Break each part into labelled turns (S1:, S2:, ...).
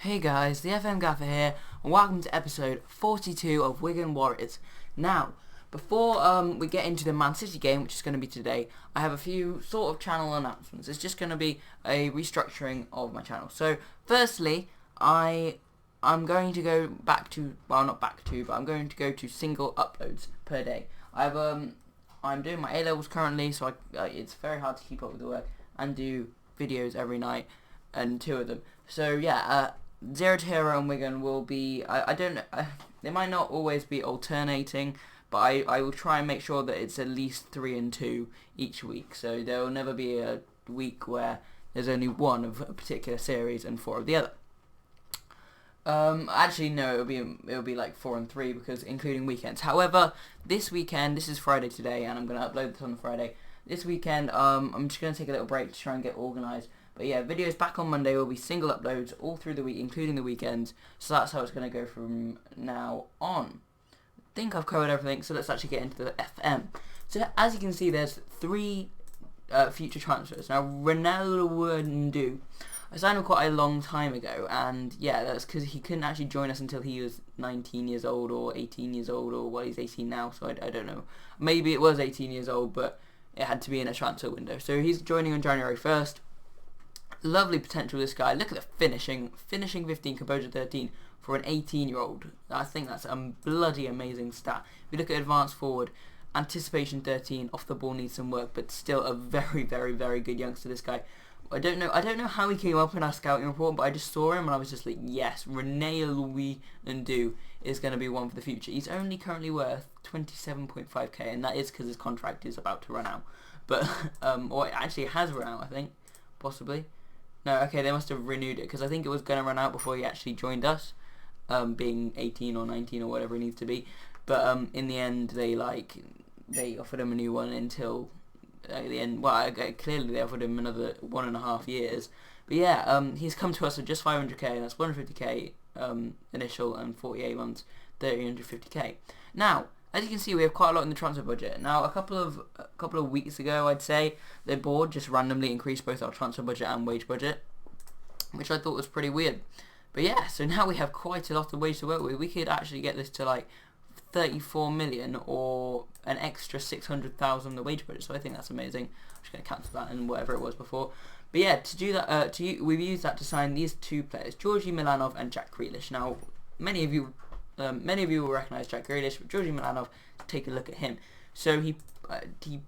S1: Hey guys, the FM Gaffer here, and welcome to episode 42 of Wigan Warriors. Now, before we get into the Man City game, which is going to be today, I have a few sort of channel announcements. It's just going to be a restructuring of my channel. So, firstly, I'm going to go back to, well, not back to, but I'm going to go to single uploads per day. I'm doing my A-levels currently, so it's very hard to keep up with the work and do videos every night, and two of them. So yeah, Zero to Hero and Wigan will be, I don't know, they might not always be alternating, but I will try and make sure that it's at least 3 and 2 each week. So there will never be a week where there's only one of a particular series and 4 of the other. Actually no, it'll be like 4 and 3 because including weekends. However, this weekend, this is Friday today, and I'm gonna upload this on Friday. This weekend, I'm just gonna take a little break to try and get organised. But yeah, videos back on Monday will be single uploads all through the week, including the weekends. So that's how it's gonna go from now on. I think I've covered everything, so let's actually get into the FM. So as you can see, there's 3 future transfers. Now, Ronaldo wouldn't do. I signed him quite a long time ago, and yeah, that's because he couldn't actually join us until he was 19 years old or 18 years old, or well, he's 18 now, so I don't know. Maybe it was 18 years old, but it had to be in a transfer window. So he's joining on January 1st. Lovely potential, this guy. Look at the finishing 15, composure 13 for an 18-year-old. I think that's a bloody amazing stat. If you look at advanced forward, anticipation 13, off the ball needs some work, but still a very, very, very good youngster, this guy. I don't know how he came up in our scouting report, but I just saw him and I was just like, yes, Rene Louis Ndu is going to be one for the future. He's only currently worth 27.5k, and that is because his contract is about to run out. But or it actually has run out, I think, possibly. No, okay, they must have renewed it because I think it was going to run out before he actually joined us, being 18 or 19 or whatever he needs to be. But in the end, they offered him a new one until the end. Well, clearly they offered him another 1.5 years. But yeah, he's come to us at just 500k, and that's 150k initial and 48 months, 350k. Now, as you can see, we have quite a lot in the transfer budget. Now, a couple of weeks ago, I'd say, the board just randomly increased both our transfer budget and wage budget, which I thought was pretty weird. But yeah, so now we have quite a lot of wage to work with. We could actually get this to like 34 million or an extra 600,000 on the wage budget. So I think that's amazing. I'm just going to cancel that and whatever it was before. But yeah, to do that, we've used that to sign these 2 players, Georgi Milanov and Jack Grealish. Now, many of you will recognise Jack Grealish, but Georgi Milanov, take a look at him. So he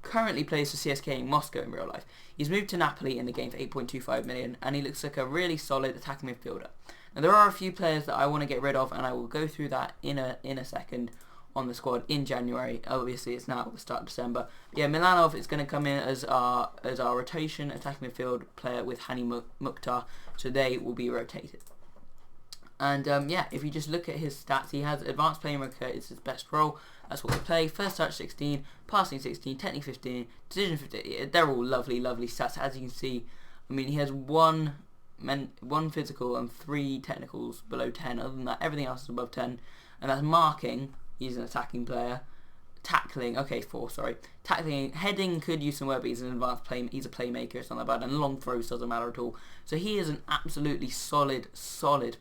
S1: currently plays for CSKA in Moscow in real life. He's moved to Napoli in the game for 8.25 million, and he looks like a really solid attacking midfielder. Now, there are a few players that I want to get rid of, and I will go through that in a second on the squad in January. Obviously, it's now the start of December. But yeah, Milanov is going to come in as our rotation attacking midfield player with Hani Mukhtar, so they will be rotated. And yeah, if you just look at his stats, he has advanced playmaker, it's his best role. That's what we play. First touch 16, passing 16, technique 15, decision 15. They're all lovely, lovely stats. As you can see, I mean, he has one physical and 3 technicals below 10. Other than that, everything else is above 10. And that's marking. He's an attacking player. Tackling, okay, 4, sorry. Tackling, heading could use some work, but he's an advanced he's a playmaker, it's not that bad, and long throws doesn't matter at all. So he is an absolutely solid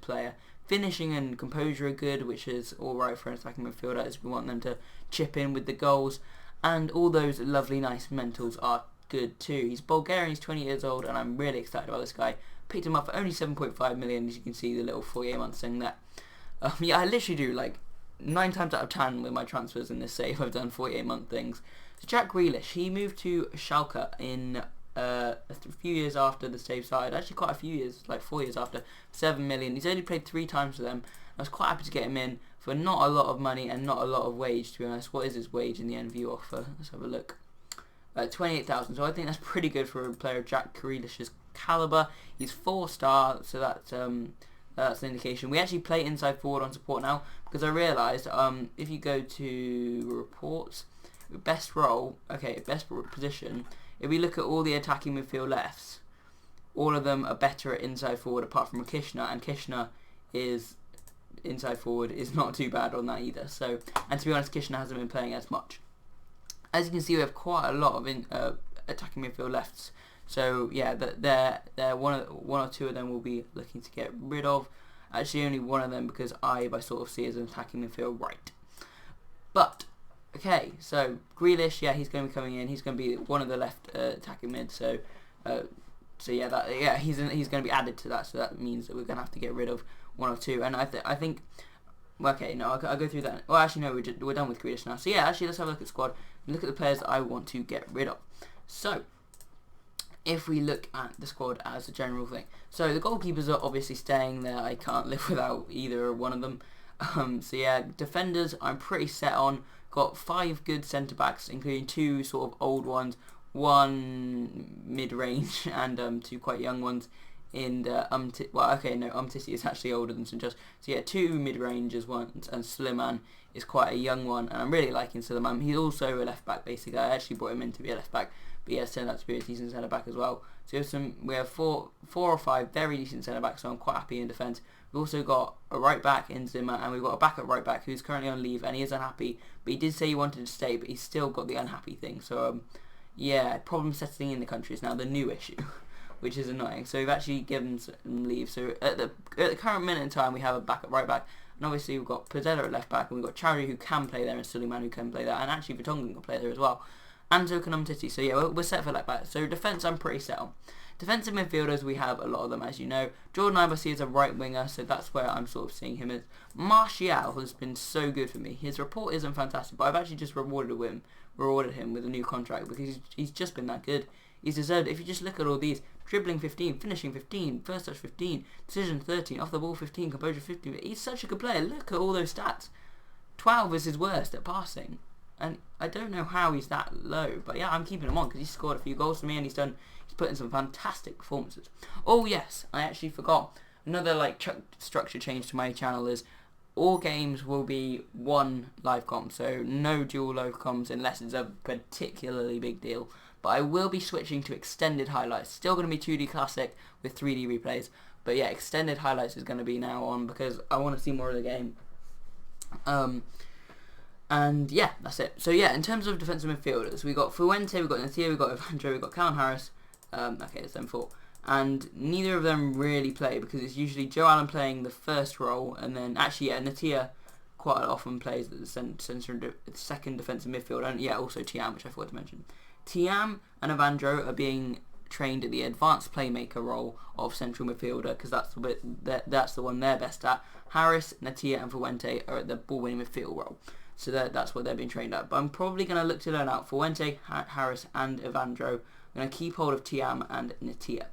S1: player. Finishing and composure are good, which is alright for an attacking midfielder, as we want them to chip in with the goals. And all those lovely, nice mentals are good too. He's Bulgarian, he's 20 years old, and I'm really excited about this guy. Picked him up for only 7.5 million, as you can see the little 48 month thing there. Yeah, I literally do, like, 9 times out of 10 with my transfers in this save, I've done 48-month things. So Jack Grealish, he moved to Schalke in a few years after the save started. Actually, quite a few years, like 4 years after. 7 million. He's only played 3 times for them. I was quite happy to get him in for not a lot of money and not a lot of wage, to be honest. What is his wage in the NVU offer? Let's have a look. 28,000. So I think that's pretty good for a player of Jack Grealish's caliber. He's 4-star, so that's an indication. We actually play inside forward on support now because I realised if you go to reports, best role, okay, best position. If we look at all the attacking midfield lefts, all of them are better at inside forward apart from Kishna, and Kishna is inside forward is not too bad on that either. So, and to be honest, Kishna hasn't been playing as much. As you can see, we have quite a lot of attacking midfield lefts. So yeah, they're one or two of them we'll be looking to get rid of. Actually, only one of them because I sort of see as an attacking midfield right. But okay, so Grealish, yeah, he's going to be coming in. He's going to be one of the left attacking mid. So yeah, he's going to be added to that. So that means that we're going to have to get rid of one or two. And I think. Okay, no, I'll go through that. Well, actually, no, we're done with Grealish now. So yeah, actually, let's have a look at the squad. Look at the players that I want to get rid of. So if we look at the squad as a general thing, so the goalkeepers are obviously staying there. I can't live without either one of them. So yeah, defenders I'm pretty set on. Got 5 good centre backs, including 2 sort of old ones, 1 mid-range, and 2 quite young ones. In the Umtiti is actually older than St. Just. So yeah, 2 mid-rangers ones, and Suleiman is quite a young one, and I'm really liking Suleiman. He's also a left back basically. I actually brought him in to be a left back, but he has turned out to be a decent centre back as well. So we have four or five very decent centre backs, so I'm quite happy in defence. We've also got a right back in Zimmer, and we've got a backup right back who's currently on leave, and he is unhappy, but he did say he wanted to stay, but he's still got the unhappy thing. So yeah, problem settling in the country is now the new issue. Which is annoying. So we've actually given some leave. So at the current minute in time, we have a backup right back, and obviously we've got Pizzella at left back, and we've got Chowdhury who can play there, and Suleiman who can play there, and actually Vertonghen can play there as well, and so can Umtiti. So yeah, we're set for left back. So defence, I'm pretty set on. Defensive midfielders, we have a lot of them, as you know. Jordan Ibe is a right winger, so that's where I'm sort of seeing him as. Martial has been so good for me. His report isn't fantastic, but I've actually just rewarded him with a new contract because he's just been that good. He's deserved it. If you just look at all these, dribbling 15, finishing 15, first touch 15, decision 13, off the ball 15, composure 15. He's such a good player. Look at all those stats. 12 is his worst at passing. And I don't know how he's that low. But yeah, I'm keeping him on because he's scored a few goals for me and he's put in some fantastic performances. Oh yes, I actually forgot. Another structure change to my channel is all games will be 1 live comp. So no dual live comps unless it's a particularly big deal. But I will be switching to extended highlights. Still going to be 2D classic with 3D replays. But yeah, extended highlights is going to be now on because I want to see more of the game. And yeah, that's it. So yeah, in terms of defensive midfielders, we got Fuente, we got Natia, we got Evandro, we got Callum Harris. Okay, it's them 4. And neither of them really play because it's usually Joe Allen playing the first role, and then actually Natia quite often plays the second defensive midfield, and yeah, also Tiam, which I forgot to mention. Tiam and Evandro are being trained at the advanced playmaker role of central midfielder because that's the one they're best at. Harris, Natia and Fuente are at the ball-winning midfield role. So that's what they're being trained at. But I'm probably going to look to learn out Fuente, Harris and Evandro. I'm going to keep hold of Tiam and Natia.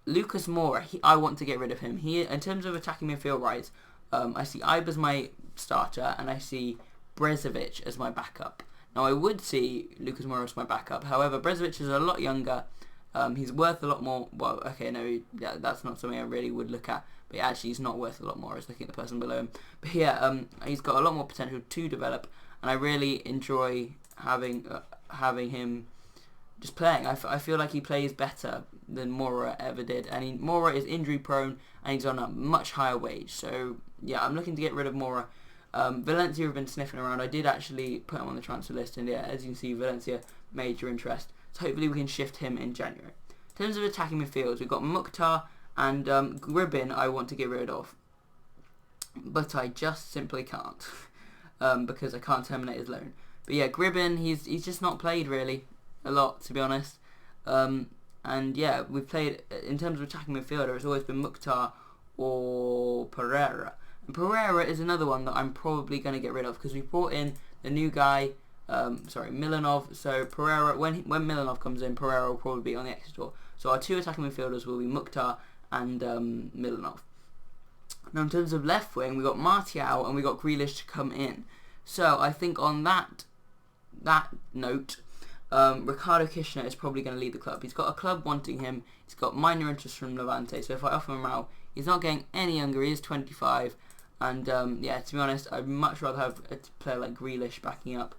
S1: Lucas Moura, I want to get rid of him. He, in terms of attacking midfield rights, I see Ibe as my starter and I see Brezovic as my backup. Now, I would see Lucas Moura as my backup. However, Brezovic is a lot younger. He's worth a lot more. Well, okay, no, yeah, that's not something I really would look at. But yeah, actually, he's not worth a lot more. I was looking at the person below him. But yeah, he's got a lot more potential to develop. And I really enjoy having him just playing. I feel like he plays better than Moura ever did. And Moura is injury prone and he's on a much higher wage. So yeah, I'm looking to get rid of Moura. Valencia have been sniffing around. I did actually put him on the transfer list, and yeah, as you can see, Valencia major interest. So hopefully we can shift him in January. In terms of attacking midfields, we've got Mukhtar and Gribin I want to get rid of, but I just simply can't because I can't terminate his loan. But yeah, Gribin, he's just not played really a lot, to be honest. And yeah, we've played in terms of attacking midfielder. It's always been Mukhtar or Pereira. And Pereira is another one that I'm probably going to get rid of because we brought in the new guy, Milanov. So Pereira, when Milanov comes in, Pereira will probably be on the exit door. So our 2 attacking midfielders will be Mukhtar and Milanov. Now in terms of left wing, we got Martial and we got Grealish to come in. So I think on that note, Ricardo Kirchner is probably going to leave the club. He's got a club wanting him. He's got minor interest from Levante. So if I offer him out, he's not getting any younger. He is 25. And yeah, to be honest, I'd much rather have a player like Grealish backing up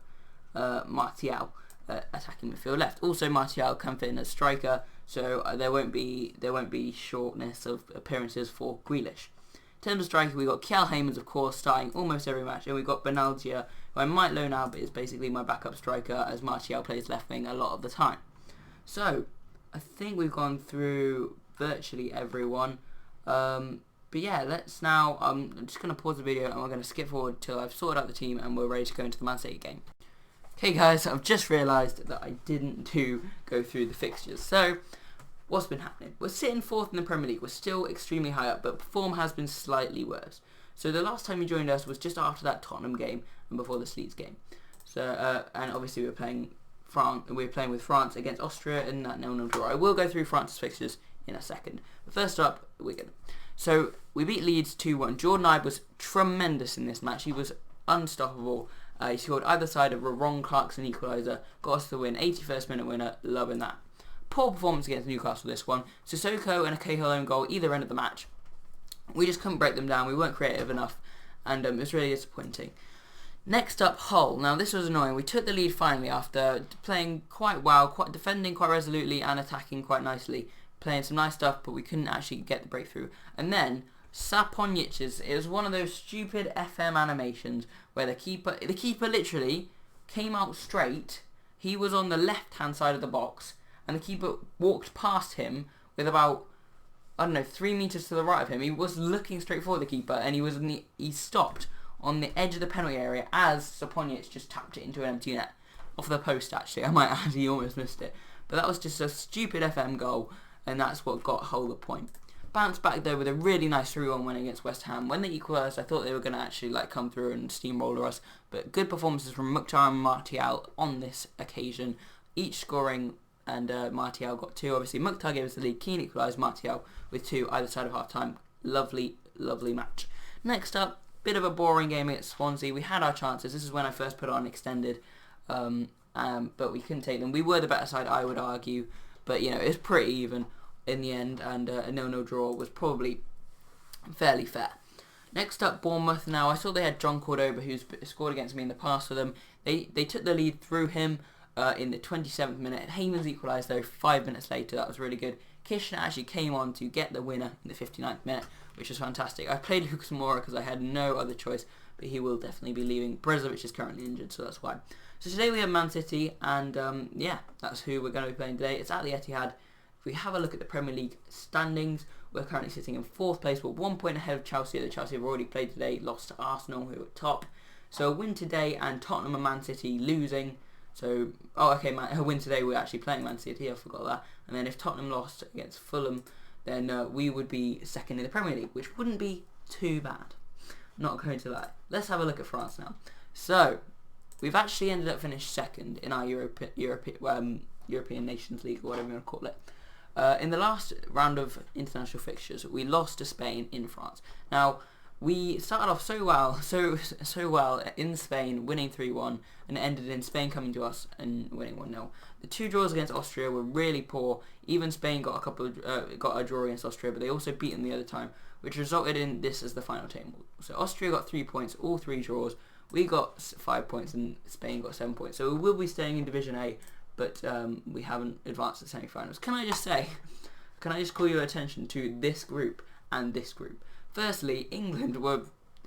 S1: Martial attacking midfield left. Also, Martial can fit in as striker, so there won't be shortness of appearances for Grealish. In terms of striker, we got Kjell Heymans, of course, starting almost every match, and we've got Benaldia, who I might loan out, but is basically my backup striker as Martial plays left wing a lot of the time. So I think we've gone through virtually everyone. But yeah, let's now, I'm just going to pause the video and we're going to skip forward till I've sorted out the team and we're ready to go into the Man City game. Okay guys, I've just realised that I didn't go through the fixtures. So, what's been happening? We're sitting 4th in the Premier League. We're still extremely high up, but form has been slightly worse. So the last time you joined us was just after that Tottenham game and before the Leeds game. So, and obviously we were playing with France against Austria in that 0-0 draw. I will go through France's fixtures in a second. But first up, Wigan. So we beat Leeds 2-1. Jordan Ibe was tremendous in this match. He was unstoppable. He scored either side of a Ron Clarkson equaliser, got us the win, 81st minute winner, loving that. Poor performance against Newcastle this one. Sissoko and a Cahill own goal either end of the match. We just couldn't break them down, we weren't creative enough, and it was really disappointing. Next up, Hull. Now this was annoying. We took the lead finally after playing quite well, defending quite resolutely and attacking quite nicely. Playing some nice stuff, but we couldn't actually get the breakthrough. And then Saponjić's, it was one of those stupid FM animations where the keeper literally came out straight. He was on the left-hand side of the box, and the keeper walked past him with about, I don't know, 3 meters to the right of him. He was looking straight for the keeper, and he stopped on the edge of the penalty area as Saponjić just tapped it into an empty net. Off the post, actually. I might add, he almost missed it. But that was just a stupid FM goal, and that's what got Hull the point. Bounced back though with a really nice 3-1 win against West Ham. When they equalised, I thought they were going to actually come through and steamroller us, but good performances from Mukhtar and Martial on this occasion, each scoring, and Martial got 2. Obviously, Mukhtar gave us the lead. Keane equalised, Martial with 2 either side of half time. Lovely, lovely match. Next up, bit of a boring game against Swansea. We had our chances. This is when I first put on extended, but we couldn't take them. We were the better side, I would argue. But, it was pretty even in the end, and a 0-0 draw was probably fairly fair. Next up, Bournemouth. Now, I saw they had John Cordoba, who's scored against me in the past for them. They took the lead through him in the 27th minute. Heyman's equalised, though, 5 minutes later. That was really good. Kishner actually came on to get the winner in the 59th minute, which was fantastic. I played Lucas Moura because I had no other choice, but he will definitely be leaving. Brozovic is currently injured, so that's why. So today we have Man City, and yeah, that's who we're going to be playing today. It's at the Etihad. If we have a look at the Premier League standings, we're currently sitting in 4th place. We're 1 point ahead of Chelsea. The Chelsea have already played today, lost to Arsenal, who are top. So a win today, and Tottenham and Man City losing. So, a win today, we're actually playing Man City, I forgot that. And then if Tottenham lost against Fulham, then we would be 2nd in the Premier League, which wouldn't be too bad. Not going to lie. Let's have a look at France now. So, we've actually ended up finished 2nd in our European Nations League, or whatever you want to call it. In the last round of international fixtures, we lost to Spain in France. Now, we started off so well in Spain, winning 3-1, and it ended in Spain coming to us and winning 1-0. The 2 draws against Austria were really poor. Even Spain got a draw against Austria, but they also beat them the other time, which resulted in this as the final table. So Austria got 3 points, all 3 draws. We got 5 points, and Spain got 7 points. So we will be staying in Division A, but we haven't advanced to semi-finals. Can I just call your attention to this group and this group? Firstly, England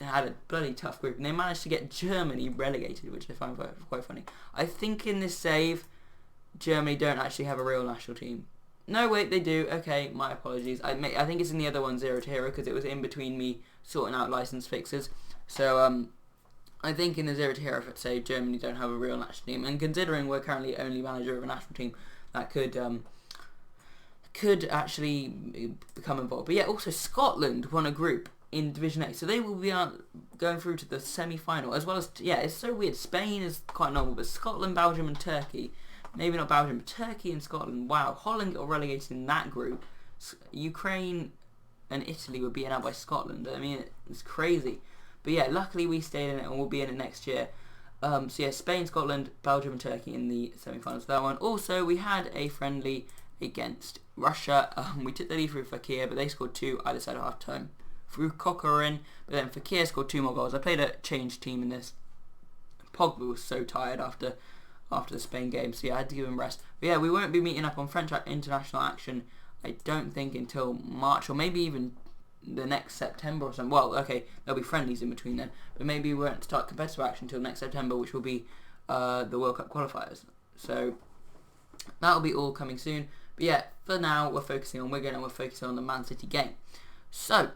S1: had a bloody tough group, and they managed to get Germany relegated, which I find quite funny. I think in this save, Germany don't actually have a real national team. No, wait, they do. Okay, my apologies. I think it's in the other one, 0-0, because it was in between me sorting out license fixes. So, I think in the 0-0 save, Germany don't have a real national team, and considering we're currently only manager of a national team, that could actually become involved. But yeah, also Scotland won a group in Division A, so they will be going through to the semi-final, as well as, yeah, it's so weird. Spain is quite normal, but Scotland, Belgium and Turkey, maybe not Belgium, but Turkey and Scotland, wow. Holland got relegated in that group. Ukraine and Italy were beaten out by Scotland. I mean, it's crazy. But yeah, luckily we stayed in it, and we'll be in it next year. So yeah, Spain, Scotland, Belgium and Turkey in the semi-finals for that one. Also, we had a friendly against Russia. We took the lead through Fakir, but they scored 2 either side of half time through Kokorin, but then Fakir scored 2 more goals. I played a changed team in this. Pogba was so tired after the Spain game, so yeah, I had to give him rest. But yeah, we won't be meeting up on French international action, I don't think, until March, or maybe even the next September or something. Well, okay, there'll be friendlies in between then, but maybe we won't start competitive action until next September, which will be the World Cup qualifiers. So that'll be all coming soon. But yeah, for now, we're focusing on Wigan, and we're focusing on the Man City game. So,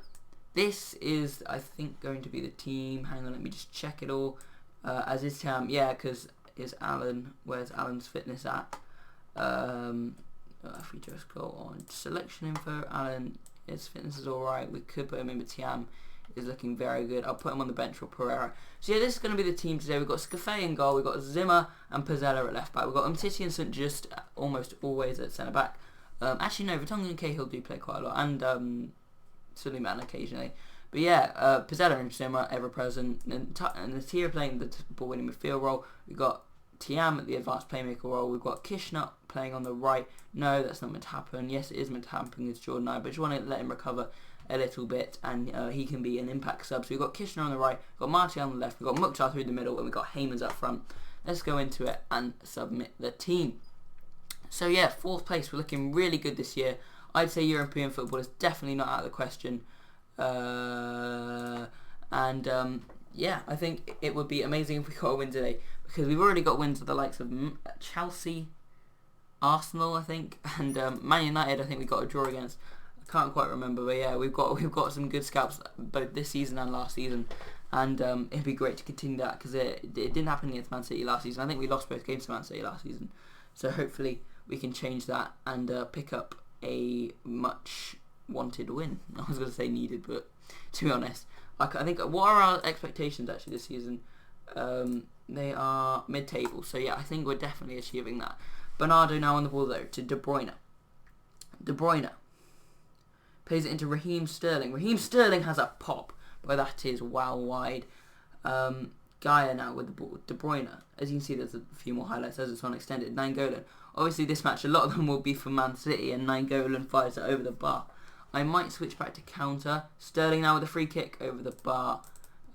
S1: this is, I think, going to be the team. Hang on, let me just check it all. As is Tam, yeah, because is Alan. Where's Alan's fitness at? If we just go on selection info, Alan, his fitness is alright. We could put him in, but Tiam is looking very good. I'll put him on the bench for Pereira. So yeah, this is going to be the team today. We've got Scafé in goal. We've got Zimmer and Pizzella at left back. We've got Umtiti and St just almost always at centre back. Actually no, Vertonghen and Cahill do play quite a lot, and Suleiman occasionally. But yeah, Pizzella and Zimmer ever present, and the Tia playing the ball winning midfield role. We've got Tiam at the advanced playmaker role. We've got Kishner playing on the right. No, that's not meant to happen. Yes, it is meant to happen against Jordan I, but just want to let him recover a little bit, and he can be an impact sub. So we've got Kishner on the right, we've got Martial on the left, we've got Mukhtar through the middle, and we've got Heymans up front. Let's go into it and submit the team. So yeah, 4th place. We're looking really good this year. I'd say European football is definitely not out of the question. Yeah, I think it would be amazing if we got a win today, because we've already got wins with the likes of Chelsea, Arsenal, I think, and Man United. I think we got a draw against. I can't quite remember, but yeah, we've got some good scouts both this season and last season, and it'd be great to continue that, because it didn't happen against Man City last season. I think we lost both games to Man City last season, so hopefully we can change that and pick up a much wanted win. I was going to say needed, but to be honest, I think, what are our expectations actually this season? They are mid-table, so yeah, I think we're definitely achieving that. Bernardo now on the ball though to De Bruyne. De Bruyne plays it into Raheem Sterling. Raheem Sterling has a pop, but that is well wide. Gaia now with the ball. De Bruyne. As you can see, there's a few more highlights as it's on extended. Nainggolan. Obviously, this match, a lot of them will be for Man City, and Nainggolan fires it over the bar. I might switch back to counter. Sterling now with a free kick over the bar.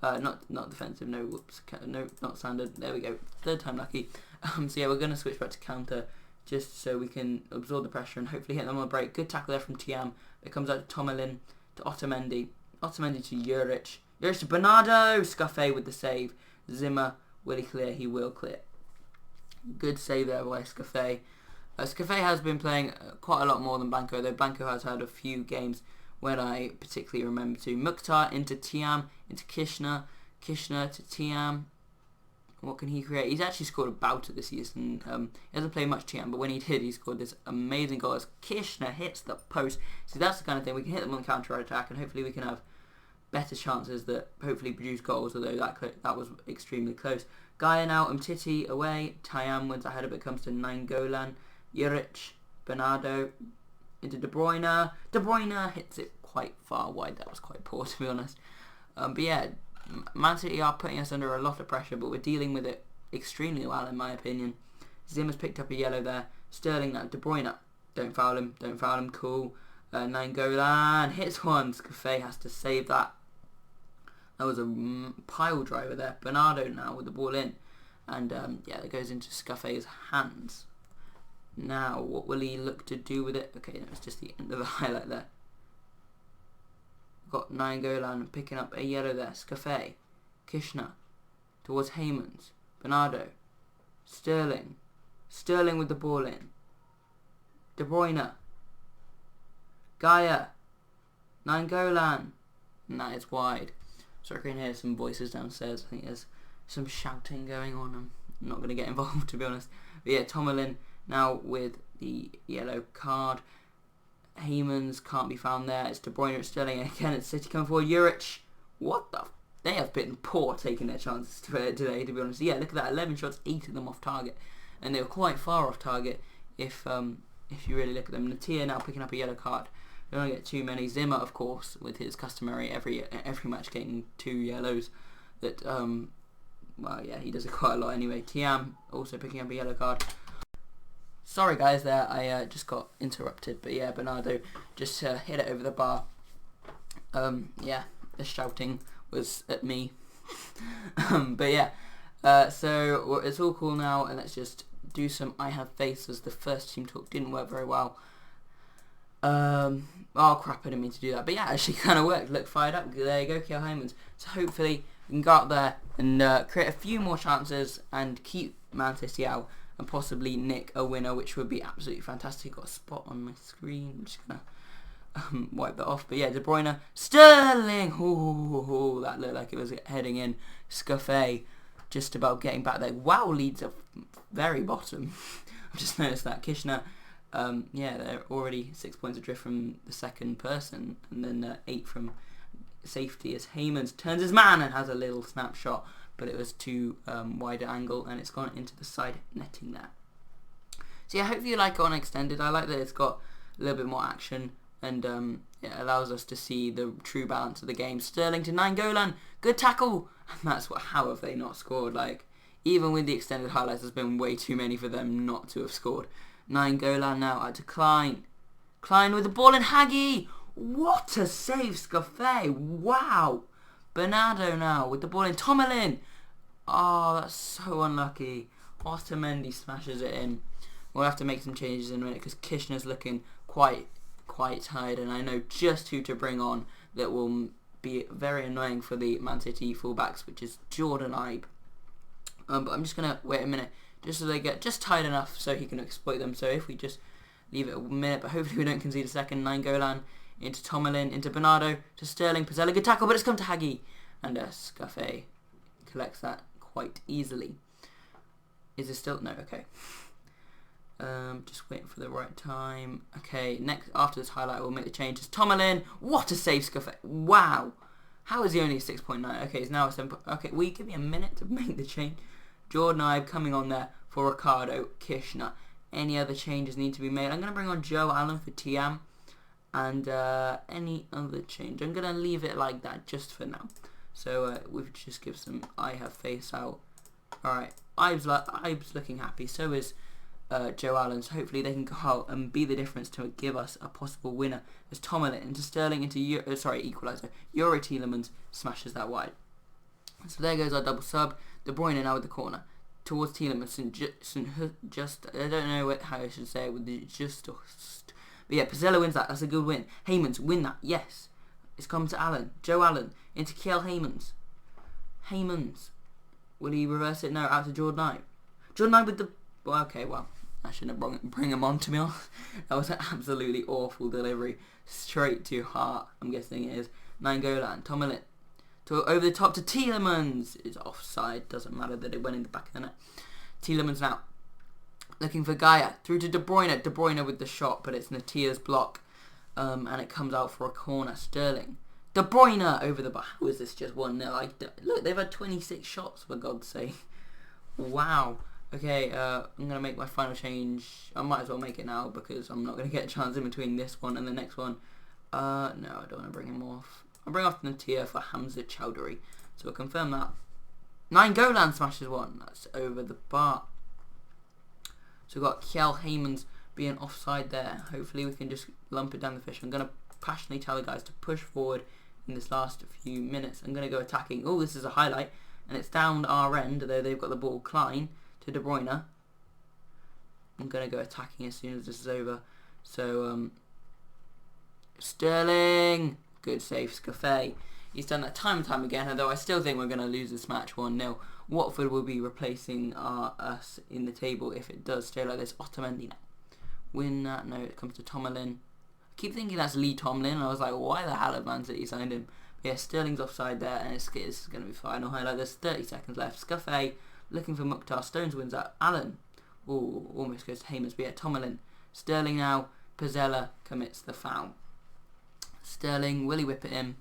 S1: Not defensive. No, whoops. No, not standard. There we go. 3rd time lucky. So yeah, we're going to switch back to counter just so we can absorb the pressure and hopefully hit them on a break. Good tackle there from Tiam. It comes out to Tomalin, to Otamendi. Otamendi to Juric. Juric to Bernardo. Scafé with the save. Zimmer, will he clear? He will clear. Good save there by Scafé. Scafé has been playing quite a lot more than Blanco, though Blanco has had a few games when I particularly remember to. Mukhtar into Tiam, into Kishner. Kishner to Tiam. What can he create? He's actually scored a bout at this season. He hasn't played much Tiam, but when he did, he scored this amazing goal as Kishner hits the post. So that's the kind of thing. We can hit them on the counter-attack, and hopefully we can have better chances that hopefully produce goals, although that was extremely close. Gaia now, Umtiti away. Tiam wins ahead of it, comes to Nainggolan. Juric, Bernardo into De Bruyne. De Bruyne hits it quite far wide. That was quite poor, to be honest. But yeah, Man City are putting us under a lot of pressure, but we're dealing with it extremely well, in my opinion. Zimmer's picked up a yellow there. Sterling now. De Bruyne. Don't foul him. Don't foul him. Cool. Nainggolan hits one. Scafé has to save that. That was a pile driver there. Bernardo now with the ball in. And yeah, it goes into Scafé's hands. Now, what will he look to do with it? Okay, no, it's just the end of the highlight there. Got Nainggolan picking up a yellow there. Scafé. Kishner. Towards Heymans. Bernardo. Sterling. Sterling with the ball in. De Bruyne. Gaia. Nainggolan. And that is wide. So I can hear some voices downstairs. I think there's some shouting going on. I'm not going to get involved, to be honest. But yeah, Tomalin now with the yellow card. Heymans can't be found there. It's De Bruyne at Sterling. And again, it's City coming forward. Juric. What the... They have been poor taking their chances today, to be honest. Yeah, look at that. 11 shots, 8 of them off target. And they were quite far off target if you really look at them. Natia now picking up a yellow card. Don't want to get too many. Zimmer, of course, with his customary every match getting 2 yellows. That, well, yeah, he does it quite a lot anyway. Tiam also picking up a yellow card. Sorry guys there, I just got interrupted, but yeah, Bernardo just hit it over the bar. Yeah, the shouting was at me. But yeah, so it's all cool now, and let's just do some I have faith, as the first team talk didn't work very well. Oh crap, I didn't mean to do that, but yeah, it actually kind of worked. Look, fired up. There you go, Kiel Heymans. So hopefully we can go out there and create a few more chances and keep Man City out, and possibly nick a winner, which would be absolutely fantastic. Got a spot on my screen. I'm just gonna wipe that off. But yeah, De Bruyne, Sterling. Ooh, that looked like it was heading in. Scuffet just about getting back there. Wow, Leeds are very bottom. I've just noticed that. Kishna, yeah, they're already 6 points adrift from the second person, and then 8 from safety as Heymans turns his man and has a little snapshot, but it was too wider angle and it's gone into the side netting there. So yeah, hopefully you like it on extended. I like that it's got a little bit more action and it allows us to see the true balance of the game. Sterling to Nainggolan, good tackle, and that's what. How have they not scored? Like, even with the extended highlights, there's been way too many for them not to have scored. Nainggolan now out to Klein. Klein with the ball in Hagi. What a save, Scuffet. Wow. Bernardo now with the ball in Tomalin. Oh, that's so unlucky. Otamendi smashes it in. We'll have to make some changes in a minute because Kishner's looking quite tired, and I know just who to bring on that will be very annoying for the Man City fullbacks, which is Jordan Ibe. But I'm just going to wait a minute just so they get just tight enough so he can exploit them. So if we just leave it a minute, but hopefully we don't concede a second. Nainggolan into Tomalin, into Bernardo, to Sterling. Pizzella, good tackle, but it's come to Hagi. And Scuffet collects that quite easily. Is it still? No, okay. Just waiting for the right time. Okay, next after this highlight we'll make the changes. Tomalin, what a save, Scuffet. Wow. How is he only 6.9? Okay, he's now a 7. Okay, will you give me a minute to make the change? Jordan Ibe coming on there for Ricardo, Kishner. Any other changes need to be made? I'm going to bring on Joe Allen for TM. And any other change. I'm going to leave it like that just for now. So we've just give some I have face out. Alright, Ibe's looking happy. So is Joe Allen. So hopefully they can go out and be the difference to give us a possible winner. As Tomalin into Sterling into equaliser. Yuri Tielemans smashes that wide. So there goes our double sub. De Bruyne now with the corner towards Tielemans. Just I don't know how I should say it with the just. But yeah, Pizzella wins that. That's a good win. Heymans win that. Yes, it's come to Allen. Joe Allen into Kiel Heymans. Heymans, will he reverse it? No, out to Jordan Ibe. Jordan Ibe with the. Well, okay, well. I shouldn't have bring him on, to be honest. That was an absolutely awful delivery. Straight to heart, I'm guessing it is. Nainggolan, Tomalin. Over the top to Tielemans. It's offside. Doesn't matter that it went in the back of the net. Tielemans now. Looking for Gaia. Through to De Bruyne. De Bruyne with the shot, but it's Natia's block. And it comes out for a corner. Sterling. De Bruyne over the bar. How is this just 1-0? Look, they've had 26 shots, for God's sake. Wow. Okay, I'm going to make my final change. I might as well make it now because I'm not going to get a chance in between this one and the next one. No, I don't want to bring him off. I'll bring off Natia for Hamza Chowdhury. So we'll confirm that. Nainggolan smashes one. That's over the bar. So we've got Kiel Heymans being offside there. Hopefully we can just lump it down the fish. I'm going to passionately tell the guys to push forward in this last few minutes. I'm going to go attacking. Oh, this is a highlight. And it's down our end, though they've got the ball. Klein to De Bruyne. I'm going to go attacking as soon as this is over. So, Sterling. Good save, Scuffet. He's done that time and time again, although I still think we're going to lose this match 1-0. Watford will be replacing us in the table if it does stay like this. Otamendi now. Win that. No, it comes to Tomalin. I keep thinking that's Lee Tomlin, and I was like, why the hell have Man City signed him? But yeah, Sterling's offside there, and it's going to be final highlight. There's 30 seconds left. Scuffet looking for Mukhtar. Stones wins that. Allen. Ooh, almost goes to Heymans. But yeah, Tomalin. Sterling now. Pizzella commits the foul. Sterling, will he whip it in?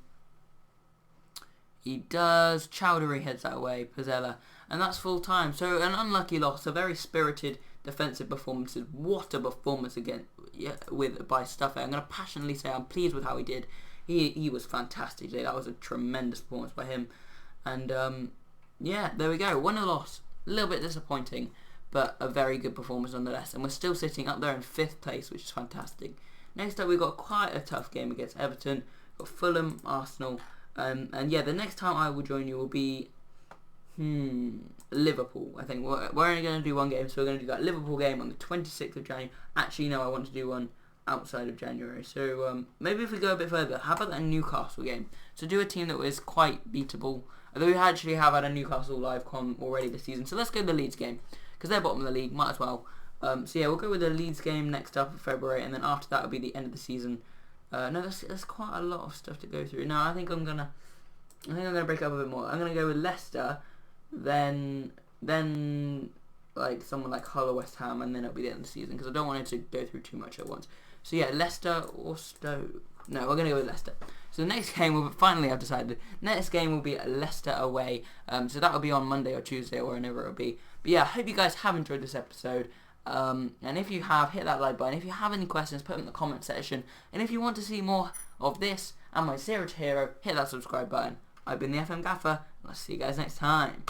S1: He does. Chowdhury heads that away. Pizzella. And that's full time. So an unlucky loss. A very spirited defensive performance. What a performance again by Stuffy. I'm going to passionately say I'm pleased with how he did. He was fantastic today. That was a tremendous performance by him. And yeah, there we go. 1-0 loss. A little bit disappointing, but a very good performance nonetheless. And we're still sitting up there in 5th place, which is fantastic. Next up, we've got quite a tough game against Everton. We've got Fulham, Arsenal. And yeah, the next time I will join you will be Liverpool. I think we're only going to do one game, so we're going to do that Liverpool game on the 26th of January. Actually, no, I want to do one outside of January. So maybe if we go a bit further, how about that Newcastle game? So do a team that was quite beatable. Although we actually have had a Newcastle live com already this season. So let's go to the Leeds game, because they're bottom of the league, might as well. So yeah, we'll go with the Leeds game next up in February, and then after that will be the end of the season. No, that's quite a lot of stuff to go through. No, I think I'm gonna break it up a bit more. I'm gonna go with Leicester, then like someone like Hull or West Ham, and then it'll be the end of the season because I don't want it to go through too much at once. So yeah, Leicester or Stoke. No, we're gonna go with Leicester. So the next game will finally, I've decided. Next game will be Leicester away. So that will be on Monday or Tuesday or whenever it will be. But yeah, I hope you guys have enjoyed this episode. And if you have, hit that like button. If you have any questions, put them in the comment section. And if you want to see more of this and my Zero to Hero, hit that subscribe button. I've been the FM Gaffer, and I'll see you guys next time.